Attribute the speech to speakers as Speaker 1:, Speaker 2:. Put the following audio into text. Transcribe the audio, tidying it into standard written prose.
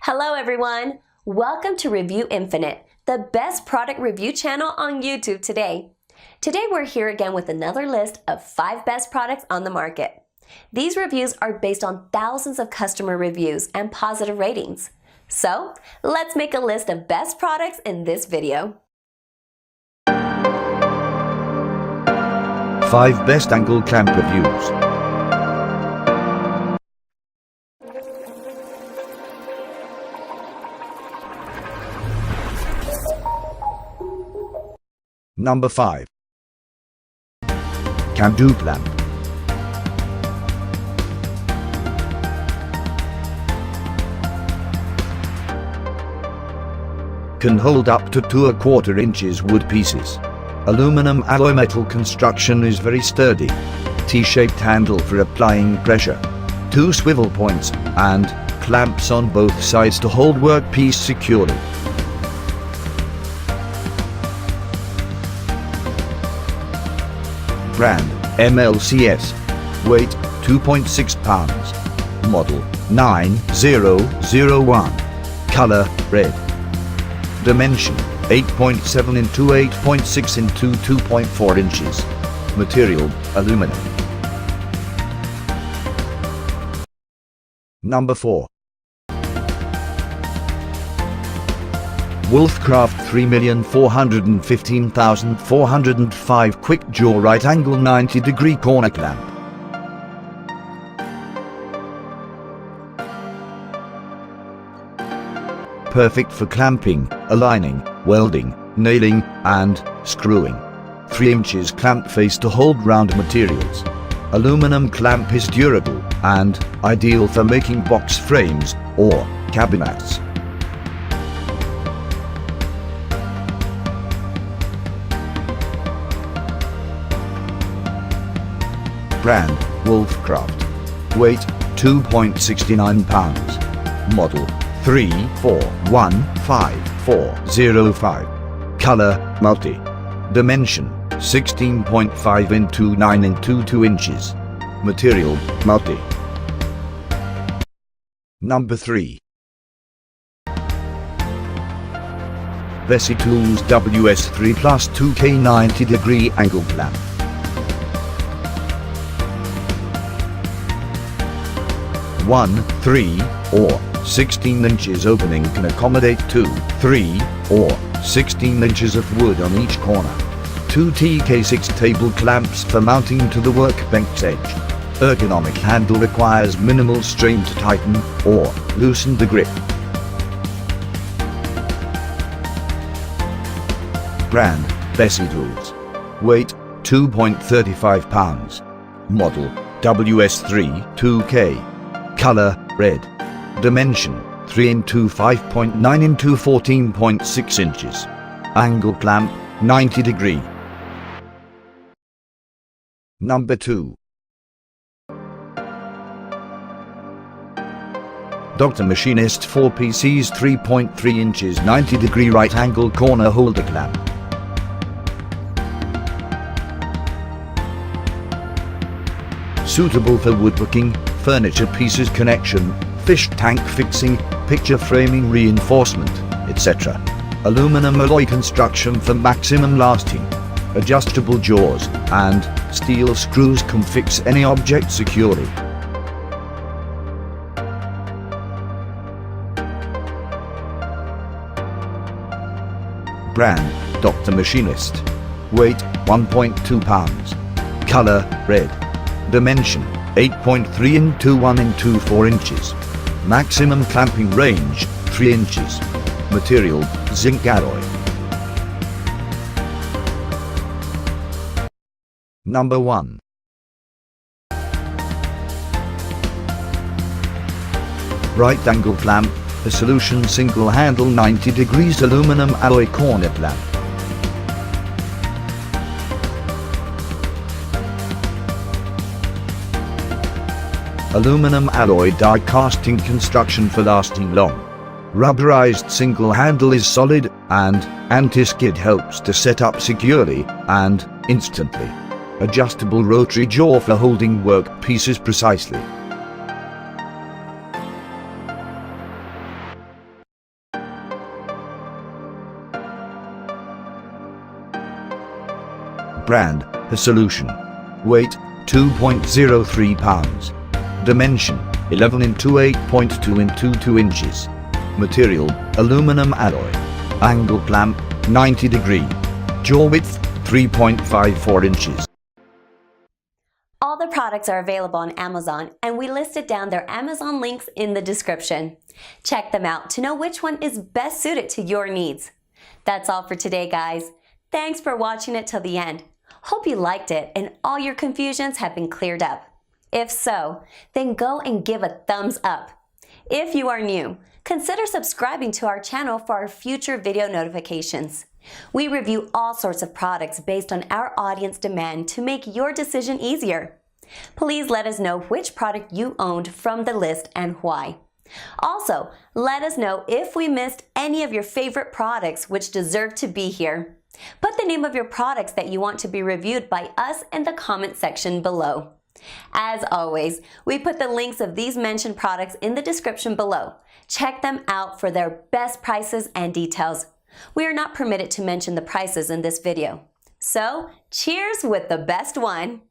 Speaker 1: Hello everyone! Welcome to Review Infinite, the best product review channel on YouTube today. Today we're here again with another list of 5 best products on the market. These reviews are based on thousands of customer reviews and positive ratings. So, let's make a list of best products in this video.
Speaker 2: 5 best angle clamp reviews. Number 5. Can-do clamp. Can hold up to 2¼ inches wood pieces. Aluminum alloy metal construction is very sturdy. T-shaped handle for applying pressure. 2 swivel points and clamps on both sides to hold workpiece securely. Brand MLCS. Weight 2.6 pounds. Model 9001. Color red. Dimension 8.7 into 8.6 into 2.4 inches. Material aluminum. Number 4. Wolfcraft 3,415,405 Quick Jaw Right Angle 90° Corner Clamp. Perfect for clamping, aligning, welding, nailing, and screwing. 3 inches clamp face to hold round materials. Aluminum clamp is durable and ideal for making box frames or cabinets. Brand Wolfcraft. Weight 2.69 pounds. Model 34155405. Color multi. Dimension 16.5 into 9 into 2 inches. Material multi. Number 3. Bessey Tools WS3 Plus 2K 90° Angle Clamp. 1, 3, or 16 inches opening can accommodate 2, 3, or 16 inches of wood on each corner. 2 TK6 table clamps for mounting to the workbench edge. Ergonomic handle requires minimal strain to tighten or loosen the grip. Brand Bessey Tools. Weight 2.35 pounds. Model WS3 2K. Color red. Dimension 3 into 5.9 into 14.6 inches. Angle clamp 90°. Number 2. Dr. Machinist 4 PCs 3.3 inches 90° right angle corner holder clamp. Suitable for woodworking, furniture pieces connection, fish tank fixing, picture framing reinforcement, etc. Aluminum alloy construction for maximum lasting. Adjustable jaws and steel screws can fix any object securely. Brand Dr. Machinist. Weight 1.2 pounds. Color red. Dimension 8.3 into 1 into 4 inches. Maximum clamping range 3 inches. Material zinc alloy. Number 1. Right angle clamp, a solution single handle 90° aluminum alloy corner clamp. Aluminum alloy die casting construction for lasting long. Rubberized single handle is solid and anti-skid helps to set up securely and instantly. Adjustable rotary jaw for holding work pieces precisely. brand has solution. Weight 2.03 pounds. Dimension 11 into 8.2 into 2 inches. Material aluminum alloy. Angle clamp 90 degree. Jaw width 3.54 inches.
Speaker 1: All the products are available on Amazon, and we listed down their Amazon links in the description. Check them out to know which one is best suited to your needs. That's all for today, guys. Thanks for watching it till the end. Hope you liked it and all your confusions have been cleared up. If so, then go and give a thumbs up. If you are new, consider subscribing to our channel for our future video notifications. We review all sorts of products based on our audience demand to make your decision easier. Please let us know which product you owned from the list and why. Also, let us know if we missed any of your favorite products which deserve to be here. Put the name of your products that you want to be reviewed by us in the comment section below. As always, we put the links of these mentioned products in the description below. Check them out for their best prices and details. We are not permitted to mention the prices in this video. So, cheers with the best one!